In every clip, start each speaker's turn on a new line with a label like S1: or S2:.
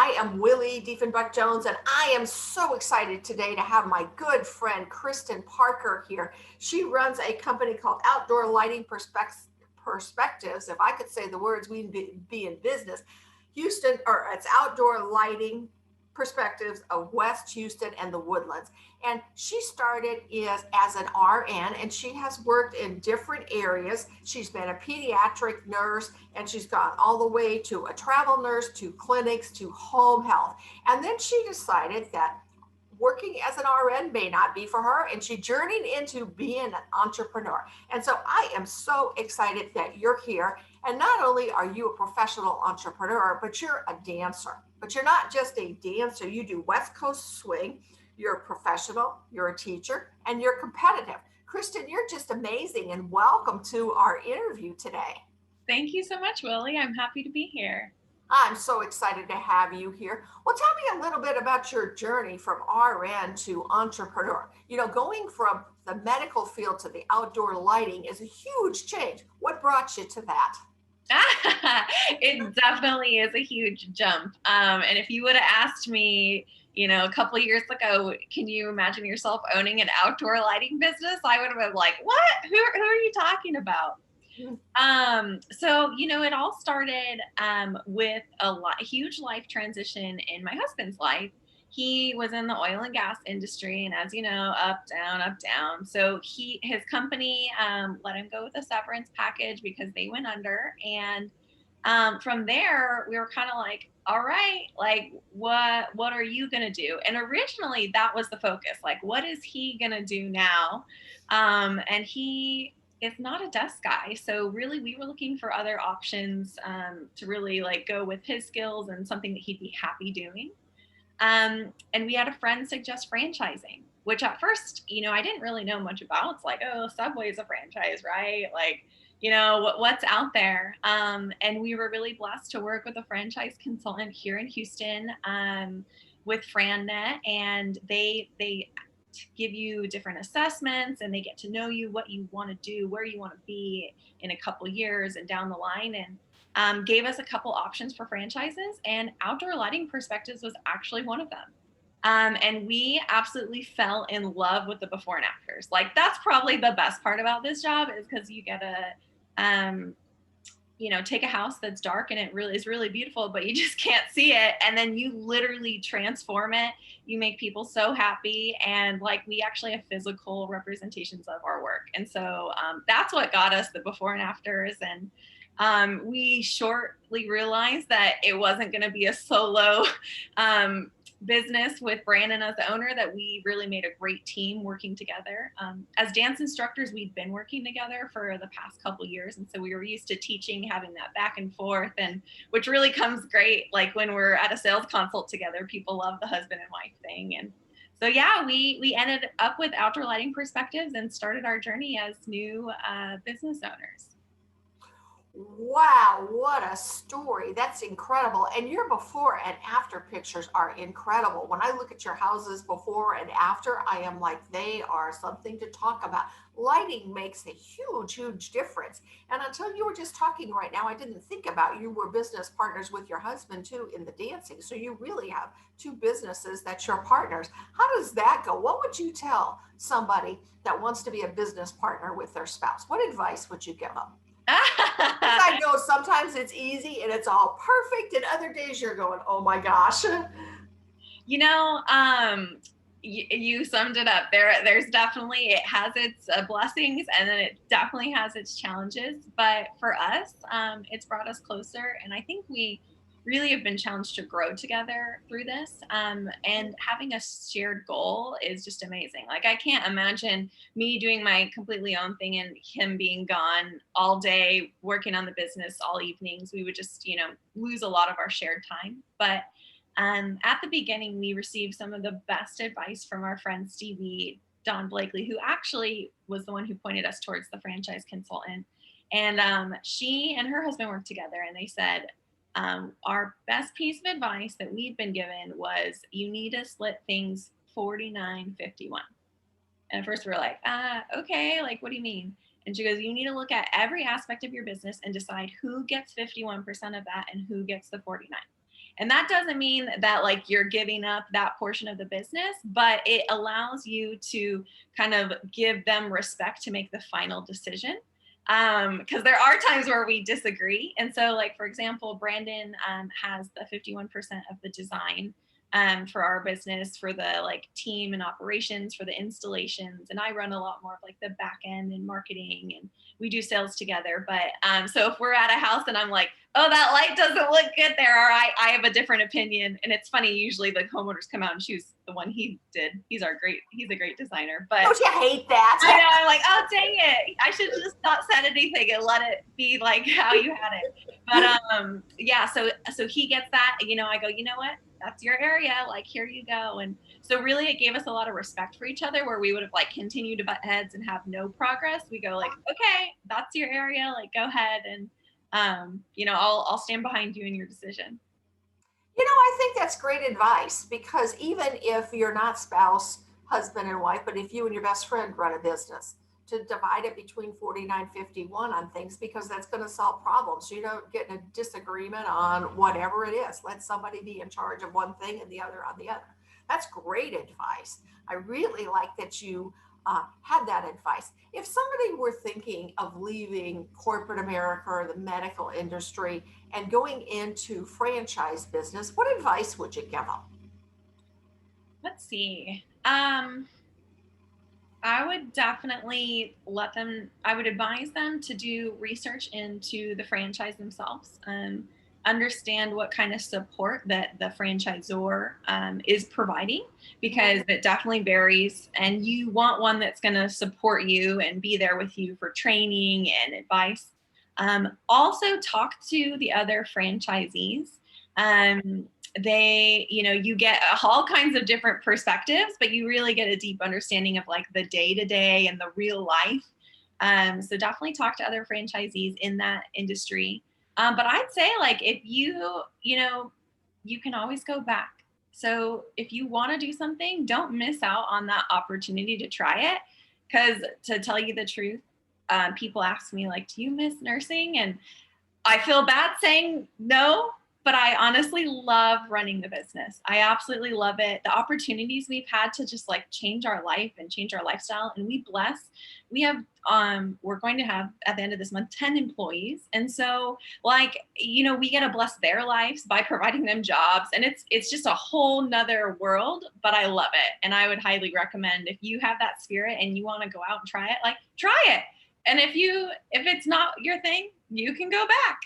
S1: I am Willie Diefenbach-Jones, and I am so excited today to have my good friend Kristen Parker here. She runs a company called Outdoor Lighting Perspectives. If I could say the words, we'd be in business. Houston, or it's Outdoor Lighting Perspectives of West Houston and the Woodlands. And she started as an RN, and she has worked in different areas. She's been a pediatric nurse, and she's gone all the way to a travel nurse, to clinics, to home health. And then she decided that working as an RN may not be for her, and she journeyed into being an entrepreneur. And so I am so excited that you're here. And not only are you a professional entrepreneur, but you're a dancer. But you're not just a dancer, you do West Coast swing, you're a professional, you're a teacher, and you're competitive. Kristen, you're just amazing, and welcome to our interview today.
S2: Thank you so much, Willie. I'm happy to be here.
S1: I'm so excited to have you here. Well, tell me a little bit about your journey from RN to entrepreneur. Going from the medical field to the outdoor lighting is a huge change. What brought you to that?
S2: It definitely is a huge jump. And if you would have asked me, a couple of years ago, can you imagine yourself owning an outdoor lighting business? I would have been like, what? Who are you talking about? So, it all started with a huge life transition in my husband's life. He was in the oil and gas industry, and as you know, up, down, up, down. So his company let him go with a severance package because they went under. And from there, we were kind of like, all right, like what are you gonna do? And originally, that was the focus. Like, what is he gonna do now? And he is not a desk guy, so really, we were looking for other options to really like go with his skills and something that he'd be happy doing. And we had a friend suggest franchising, which at first, I didn't really know much about. It's like, oh, Subway's a franchise, right? Like, what's out there. And we were really blessed to work with a franchise consultant here in Houston with FranNet, and they give you different assessments, and they get to know you, what you want to do, where you want to be in a couple years and down the line. And gave us a couple options for franchises, and Outdoor Lighting Perspectives was actually one of them. And we absolutely fell in love with the before and afters. Like, that's probably the best part about this job, is because you get to, take a house that's dark and it really is really beautiful, but you just can't see it. And then you literally transform it. You make people so happy. And like, we actually have physical representations of our work. And so that's what got us the before and afters. And we shortly realized that it wasn't going to be a solo business with Brandon as the owner, that we really made a great team working together. As dance instructors, we'd been working together for the past couple years. And so we were used to teaching, having that back and forth, and which really comes great. Like when we're at a sales consult together, people love the husband and wife thing. And so, yeah, we ended up with Outdoor Lighting Perspectives and started our journey as new business owners.
S1: Wow, what a story. That's incredible. And your before and after pictures are incredible. When I look at your houses before and after, I am like, they are something to talk about. Lighting makes a huge, huge difference. And until you were just talking right now, I didn't think about you were business partners with your husband too in the dancing. So you really have two businesses that's your partners. How does that go? What would you tell somebody that wants to be a business partner with their spouse? What advice would you give them? I know sometimes it's easy and it's all perfect, and other days you're going, oh my gosh.
S2: You summed it up. There's definitely, it has its blessings, and then it definitely has its challenges. But for us, it's brought us closer, and I think we really have been challenged to grow together through this. And having a shared goal is just amazing. Like, I can't imagine me doing my completely own thing and him being gone all day working on the business all evenings. We would just, lose a lot of our shared time. But at the beginning, we received some of the best advice from our friend Stevie Don Blakely, who actually was the one who pointed us towards the franchise consultant. And she and her husband worked together, and they said, our best piece of advice that we've been given was, you need to split things 49-51. And at first we were like, okay, like, what do you mean? And she goes, you need to look at every aspect of your business and decide who gets 51% of that and who gets the 49. And that doesn't mean that like you're giving up that portion of the business, but it allows you to kind of give them respect to make the final decision. Because there are times where we disagree. And so, like, for example, Brandon has the 51% of the design for our business, for the like team and operations, for the installations. And I run a lot more of like the back end and marketing, and we do sales together. But so if we're at a house and I'm like, oh, that light doesn't look good there, or I have a different opinion. And it's funny, usually the homeowners come out and choose the one he did. He's a great designer. But
S1: don't you hate that?
S2: I know, I'm like, oh dang it. I should just not said anything and let it be like how you had it. But yeah, so he gets that, I go, you know what? That's your area. Like, here you go. And so really it gave us a lot of respect for each other, where we would have like continued to butt heads and have no progress. We go like, okay, that's your area. Like, go ahead. And I'll stand behind you in your decision.
S1: I think that's great advice, because even if you're not spouse, husband, and wife, but if you and your best friend run a business, to divide it between 49-51 on things, because that's going to solve problems. You don't get in a disagreement on whatever it is. Let somebody be in charge of one thing and the other on the other. That's great advice. I really like that you had that advice. If somebody were thinking of leaving corporate America or the medical industry and going into franchise business, what advice would you give them?
S2: Let's see. I would definitely I would advise them to do research into the franchise themselves, understand what kind of support that the franchisor is providing, because it definitely varies. And you want one that's going to support you and be there with you for training and advice. Also, talk to the other franchisees. You get all kinds of different perspectives, but you really get a deep understanding of like the day to day and the real life. So definitely talk to other franchisees in that industry. But I'd say like if you can always go back. So if you want to do something, don't miss out on that opportunity to try it. Because to tell you the truth, people ask me like, do you miss nursing? And I feel bad saying no, but I honestly love running the business. I absolutely love it. The opportunities we've had to just like change our life and change our lifestyle. And we have, we're going to have at the end of this month, 10 employees. And so like, we get to bless their lives by providing them jobs. And it's just a whole nother world, but I love it. And I would highly recommend, if you have that spirit and you want to go out and try it, like try it. And if it's not your thing, you can go back.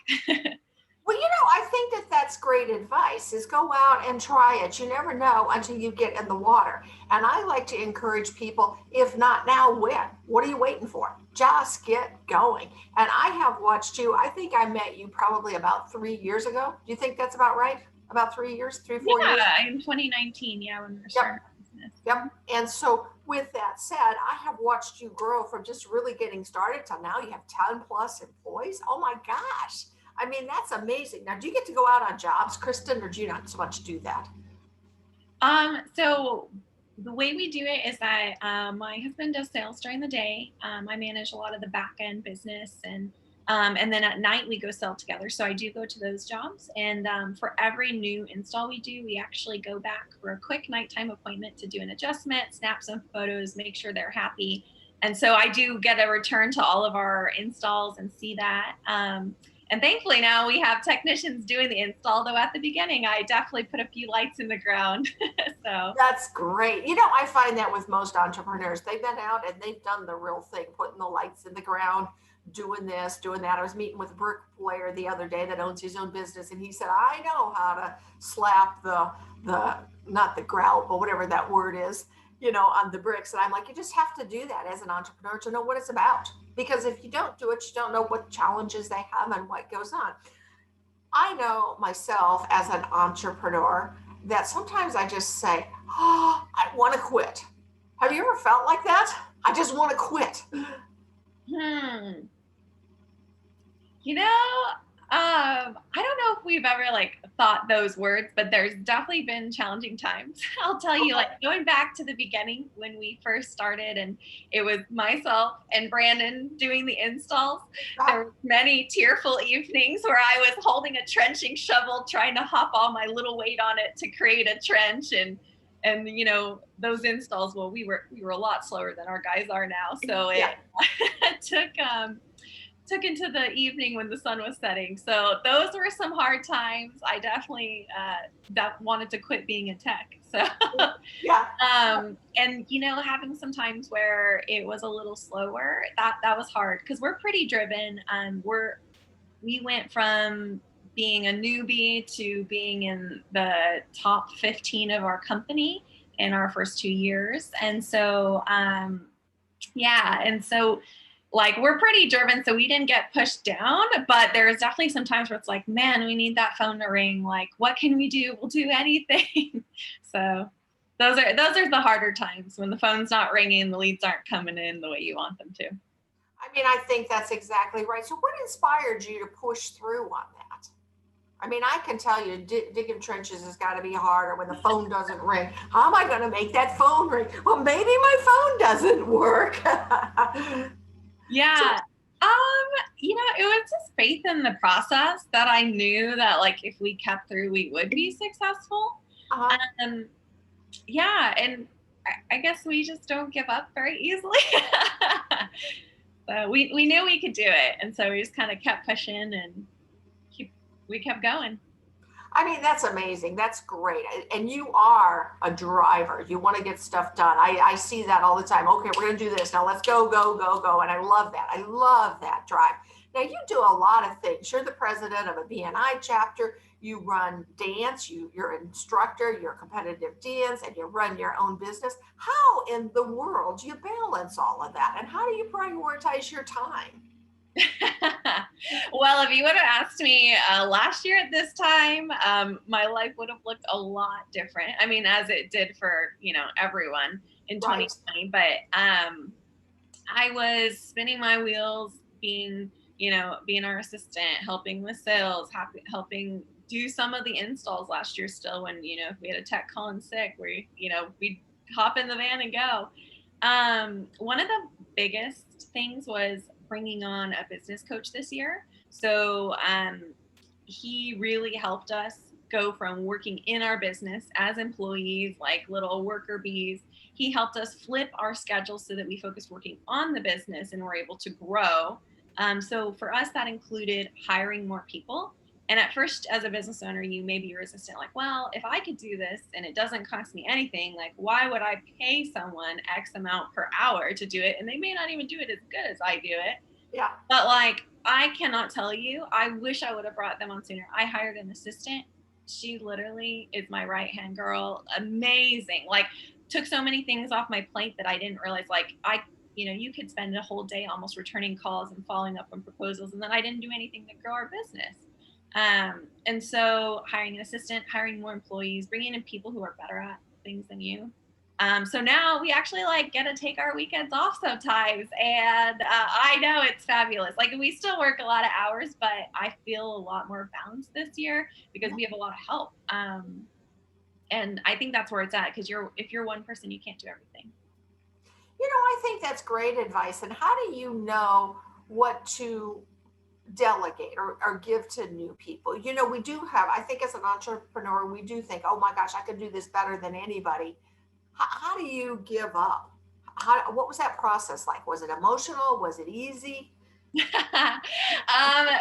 S1: Well, I think that that's great advice, is go out and try it. You never know until you get in the water. And I like to encourage people, if not now, when? What are you waiting for? Just get going. And I have watched you. I think I met you probably about 3 years ago. Do you think that's about right? About 3 years, 3-4 years?
S2: Yeah, in 2019. Yeah, when we were starting business.
S1: Yep. And so with that said, I have watched you grow from just really getting started to now you have 10 plus employees. Oh my gosh. I mean, that's amazing. Now, do you get to go out on jobs, Kristen, or do you not so much do that?
S2: So the way we do it is that my husband does sales during the day. I manage a lot of the back end business, and then at night we go sell together. So I do go to those jobs, and for every new install we do, we actually go back for a quick nighttime appointment to do an adjustment, snap some photos, make sure they're happy. And so I do get a return to all of our installs and see that. And thankfully now we have technicians doing the install, though at the beginning, I definitely put a few lights in the ground. So
S1: that's great. I find that with most entrepreneurs, they've been out and they've done the real thing, putting the lights in the ground, doing this, doing that. I was meeting with a bricklayer the other day that owns his own business, and he said, I know how to slap the not the grout, but whatever that word is, on the bricks. And I'm like, you just have to do that as an entrepreneur to know what it's about. Because if you don't do it, you don't know what challenges they have and what goes on. I know myself as an entrepreneur that sometimes I just say, oh, I want to quit. Have you ever felt like that? I just want to quit.
S2: I don't know if if we've ever like thought those words, but there's definitely been challenging times. I'll tell you, like going back to the beginning when we first started and it was myself and Brandon doing the installs. There were many tearful evenings where I was holding a trenching shovel, trying to hop all my little weight on it to create a trench. And you know, those installs, well, we were a lot slower than our guys are now. So it took into the evening when the sun was setting. So those were some hard times. I definitely that wanted to quit being in tech. So
S1: Yeah.
S2: and you know, having some times where it was a little slower, that was hard because we're pretty driven. We went from being a newbie to being in the top 15 of our company in our first 2 years. And so yeah, and so like we're pretty driven, so we didn't get pushed down, but there's definitely some times where it's like, man, we need that phone to ring. Like, what can we do? We'll do anything. So those are the harder times when the phone's not ringing, the leads aren't coming in the way you want them to.
S1: I mean, I think that's exactly right. So, what inspired you to push through on that? I mean, I can tell you, digging trenches has got to be harder when the phone doesn't ring. How am I going to make that phone ring? Well, maybe my phone doesn't work.
S2: Yeah. You know, it was just faith in the process that I knew that like if we kept through, we would be successful.
S1: Uh-huh.
S2: Yeah, and I guess we just don't give up very easily. So we knew we could do it, and so we just kind of kept pushing and we kept going.
S1: I mean, that's amazing. That's great. And you are a driver. You want to get stuff done. I see that all the time. Okay, we're going to do this. Now let's go, go, go, go. And I love that. I love that drive. Now, you do a lot of things. You're the president of a BNI chapter. You run dance. You're an instructor. You're a competitive dance, and you run your own business. How in the world do you balance all of that? And how do you prioritize your time?
S2: Well, if you would have asked me last year at this time, my life would have looked a lot different. I mean, as it did for, you know, everyone in
S1: Right.
S2: 2020. But I was spinning my wheels, being, you know, being our assistant, helping with sales, helping do some of the installs last year still when, you know, if we had a tech calling sick, you know, we'd hop in the van and go. One of the biggest things was bringing on a business coach this year. So he really helped us go from working in our business as employees, like little worker bees. He helped us flip our schedule so that we focused working on the business and were able to grow. So for us, that included hiring more people. And at first, as a business owner, you may be resistant, like, well, if I could do this and it doesn't cost me anything, like, why would I pay someone X amount per hour to do it? And they may not even do it as good as I do it.
S1: Yeah.
S2: But like, I cannot tell you, I wish I would have brought them on sooner. I hired an assistant. She literally is my right hand girl. Amazing. Like, took so many things off my plate that I didn't realize. Like, you know, you could spend a whole day almost returning calls and following up on proposals, and then I didn't do anything to grow our business. And so hiring an assistant, hiring more employees, bringing in people who are better at things than you. So now we actually like get to take our weekends off sometimes, and I know it's fabulous. Like we still work a lot of hours, but I feel a lot more balanced this year because we have a lot of help. And I think that's where it's at because if you're one person, you can't do everything.
S1: You know, I think that's great advice. And how do you know what to delegate or give to new people? You know, we do have, I think as an entrepreneur, we do think, oh my gosh, I could do this better than anybody. How do you give up? What was that process like? Was it emotional? Was it easy?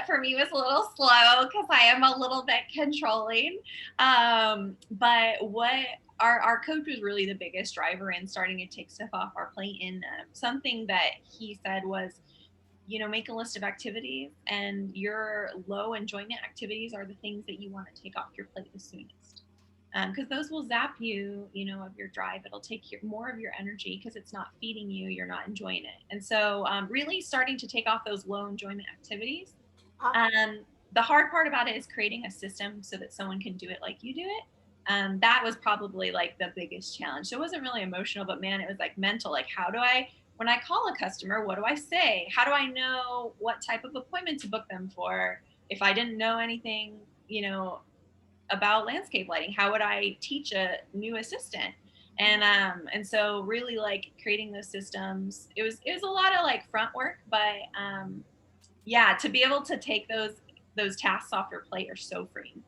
S2: For me, it was a little slow because I am a little bit controlling. But what our coach was really the biggest driver in starting to take stuff off our plate. And something that he said was, you know, make a list of activities, and your low enjoyment activities are the things that you want to take off your plate the soonest. Because those will zap you, you know, of your drive. It'll take more of your energy because it's not feeding you. You're not enjoying it. And so really starting to take off those low enjoyment activities.
S1: Huh?
S2: Um, the hard part about it is creating a system so that someone can do it like you do it. That was probably like the biggest challenge. So it wasn't really emotional, but man, it was like mental. Like, when I call a customer, what do I say? How do I know what type of appointment to book them for? If I didn't know anything, about landscape lighting. How would I teach a new assistant? And so really like creating those systems, it was a lot of like front work, but yeah, to be able to take those tasks off your plate are so freeing.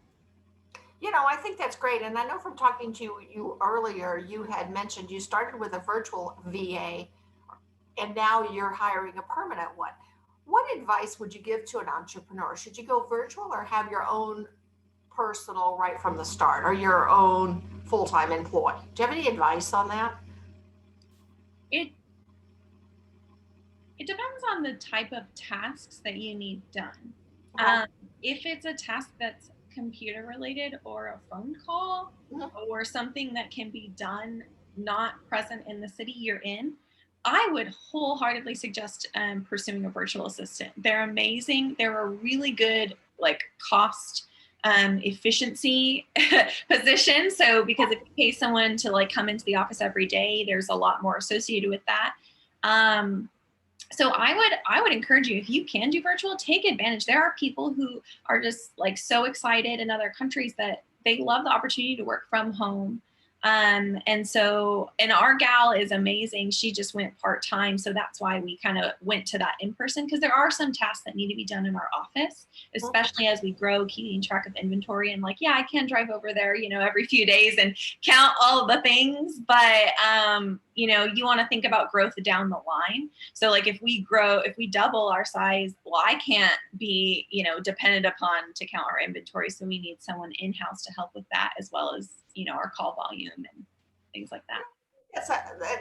S1: I think that's great. And I know from talking to you earlier, you had mentioned you started with a virtual VA and now you're hiring a permanent one. What advice would you give to an entrepreneur? Should you go virtual or have your own personal right from the start or your own full-time employee? Do you have any advice on that?
S2: It it depends on the type of tasks that you need done.
S1: Okay.
S2: Um, if it's a task that's computer related or a phone call
S1: Mhm.
S2: or something that can be done not present in the city you're in, I would wholeheartedly suggest pursuing a virtual assistant. They're amazing. They're a really good like cost efficiency position. So because if you pay someone to like come into the office every day, there's a lot more associated with that. Um, so I would encourage you, if you can do virtual, take advantage. There are people who are just like so excited in other countries that they love the opportunity to work from home. And our gal is amazing. She just went part-time, so that's why we kind of went to that in person, because there are some tasks that need to be done in our office, especially as we grow, keeping track of inventory. And like, yeah, I can drive over there, every few days and count all of the things, but you want to think about growth down the line. So like if we double our size, well, I can't be, dependent upon to count our inventory. So we need someone in-house to help with that, as well as, our call volume and things like that.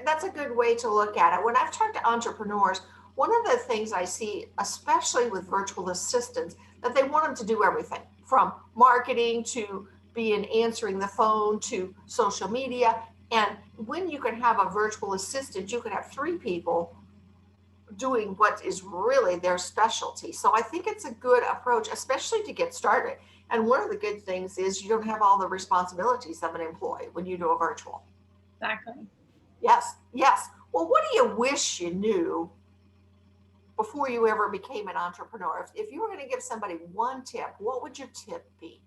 S1: That's a good way to look at it. When I've talked to entrepreneurs, one of the things I see, especially with virtual assistants, that they want them to do everything from marketing to being answering the phone to social media. And when you can have a virtual assistant, you can have three people doing what is really their specialty. So I think it's a good approach, especially to get started. And one of the good things is you don't have all the responsibilities of an employee when you do a virtual.
S2: Exactly.
S1: Yes, yes. Well, what do you wish you knew before you ever became an entrepreneur? If you were going to give somebody one tip, what would your tip be?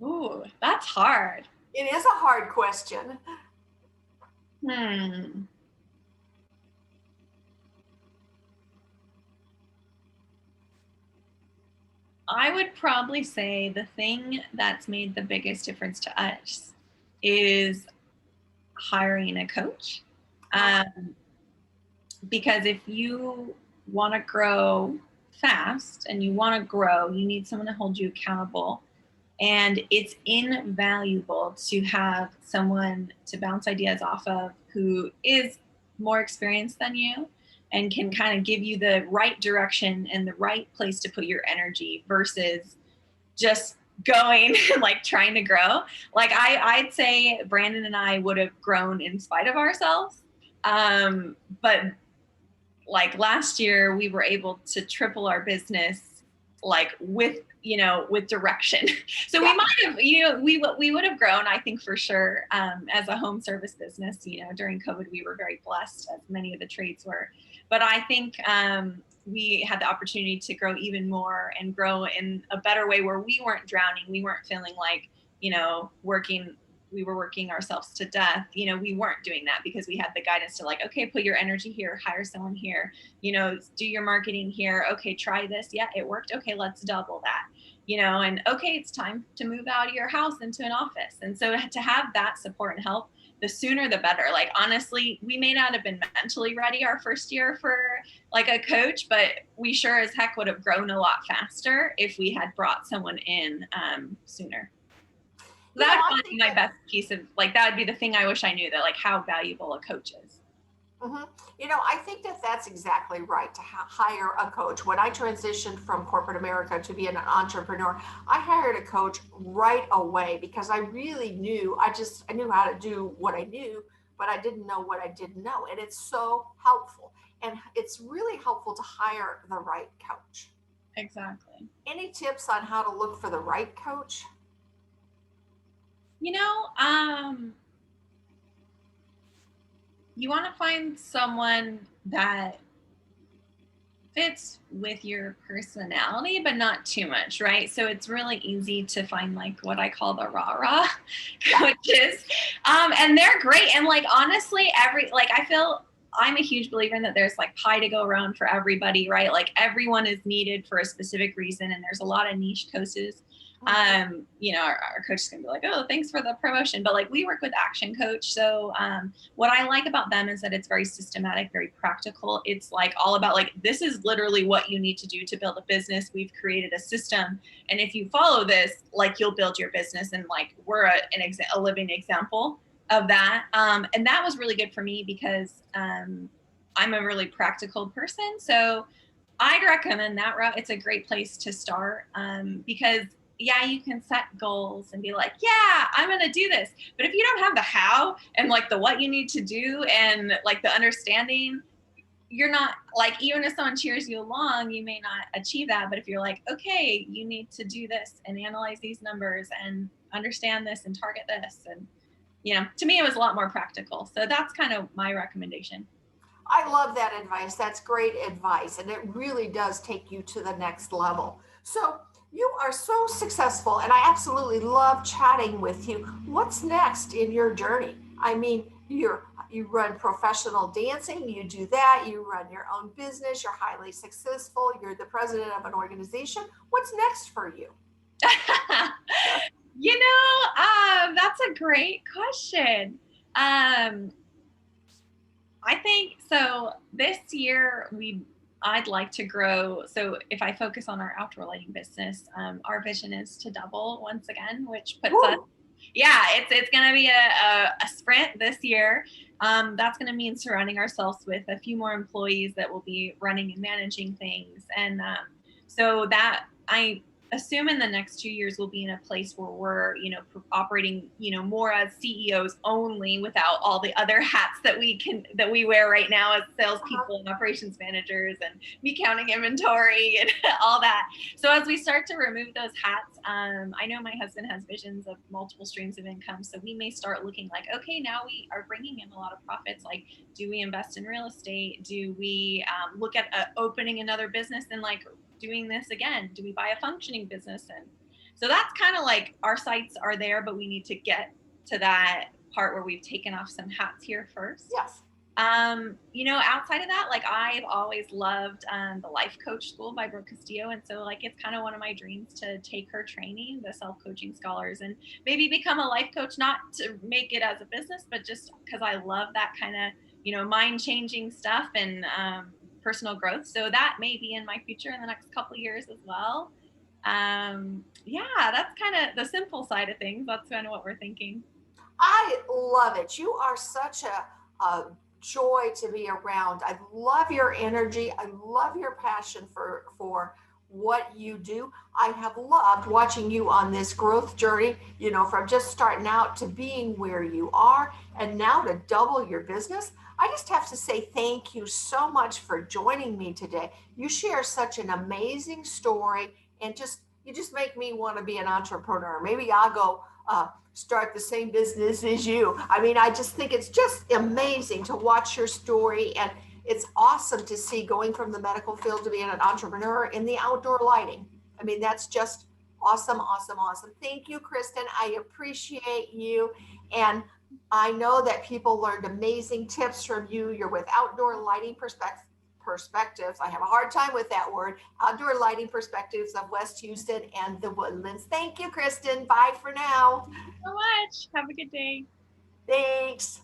S2: Ooh, that's hard.
S1: It is a hard question.
S2: Hmm. I would probably say the thing that's made the biggest difference to us is hiring a coach. Um, because if you want to grow fast and you want to grow, you need someone to hold you accountable. And it's invaluable to have someone to bounce ideas off of who is more experienced than you and can kind of give you the right direction and the right place to put your energy versus just going like trying to grow. Like I'd say Brandon and I would have grown in spite of ourselves. But like last year we were able to triple our business like with direction. So
S1: Yeah.
S2: we might have, we would have grown, I think, for sure, as a home service business. During COVID we were very blessed, as many of the trades were, but I think we had the opportunity to grow even more and grow in a better way where we weren't drowning, we weren't feeling like we were working ourselves to death. We weren't doing that because we had the guidance to like, okay, put your energy here, hire someone here, do your marketing here. Okay, try this. Yeah, it worked. Okay, let's double that. And okay, it's time to move out of your house into an office. And so to have that support and help, the sooner the better. Like honestly, we may not have been mentally ready our first year for like a coach, but we sure as heck would have grown a lot faster if we had brought someone in sooner. That would
S1: I
S2: be
S1: think
S2: my
S1: that
S2: best piece of like, that would be the thing I wish I knew, that like how valuable a coach is.
S1: hmm I think that that's exactly right to hire a coach. When I transitioned from corporate America to being an entrepreneur, I hired a coach right away because I really knew, I knew how to do what I knew, but I didn't know what I didn't know. And it's so helpful. And it's really helpful to hire the right coach.
S2: Exactly.
S1: Any tips on how to look for the right coach?
S2: You know, um, you want to find someone that fits with your personality, but not too much, right? So it's really easy to find like what I call the rah-rah coaches. And they're great. And like honestly, I feel I'm a huge believer in that there's like pie to go around for everybody, right? Like everyone is needed for a specific reason, and there's a lot of niche coaches. Our coach is gonna be like, oh, thanks for the promotion. But like we work with Action Coach. So what I like about them is that it's very systematic, very practical. It's like all about like, this is literally what you need to do to build a business. We've created a system. And if you follow this, like you'll build your business. And like, we're a living example of that. And that was really good for me because I'm a really practical person. So I'd recommend that route. It's a great place to start because yeah, you can set goals and be like, yeah, I'm going to do this. But if you don't have the how and like the what you need to do and like the understanding, you're not like, even if someone cheers you along, you may not achieve that. But if you're like, okay, you need to do this and analyze these numbers and understand this and target this. And, to me, it was a lot more practical. So that's kind of my recommendation.
S1: I love that advice. That's great advice. And it really does take you to the next level. So you are so successful, and I absolutely love chatting with you. What's next in your journey? I mean, you run professional dancing, you do that, you run your own business, you're highly successful, you're the president of an organization. What's next for you?
S2: That's a great question. I think so. This year, I'd like to grow. So if I focus on our outdoor lighting business, our vision is to double once again, which puts us.
S1: Woo!
S2: Yeah, it's going to be a sprint this year. That's going to mean surrounding ourselves with a few more employees that will be running and managing things, and so that I assume in the next 2 years we'll be in a place where we're operating more as CEOs only, without all the other hats that we wear right now as salespeople and operations managers and me counting inventory and all that. So as we start to remove those hats, I know my husband has visions of multiple streams of income, so we may start looking like, okay, now we are bringing in a lot of profits, like do we invest in real estate, do we look at opening another business and like doing this again? Do we buy a functioning business? And so that's kind of like our sights are there, but we need to get to that part where we've taken off some hats here first.
S1: Yes.
S2: Outside of that, like I've always loved the Life Coach School by Brooke Castillo. And so like it's kind of one of my dreams to take her training, the self-coaching scholars, and maybe become a life coach, not to make it as a business, but just because I love that kind of, mind-changing stuff and personal growth. So that may be in my future in the next couple of years as well. That's kind of the simple side of things. That's kind of what we're thinking.
S1: I love it. You are such a joy to be around. I love your energy. I love your passion for what you do. I have loved watching you on this growth journey, from just starting out to being where you are and now to double your business. I just have to say thank you so much for joining me today. You share such an amazing story, and you just make me want to be an entrepreneur. Maybe I'll go start the same business as you. I mean, I just think it's just amazing to watch your story, and it's awesome to see going from the medical field to being an entrepreneur in the outdoor lighting. I mean, that's just awesome, awesome, awesome. Thank you, Kristen. I appreciate you. And I know that people learned amazing tips from you. You're with Outdoor Lighting Perspectives. I have a hard time with that word. Outdoor Lighting Perspectives of West Houston and the Woodlands. Thank you, Kristen. Bye for now.
S2: Thank you so much. Have a good day.
S1: Thanks.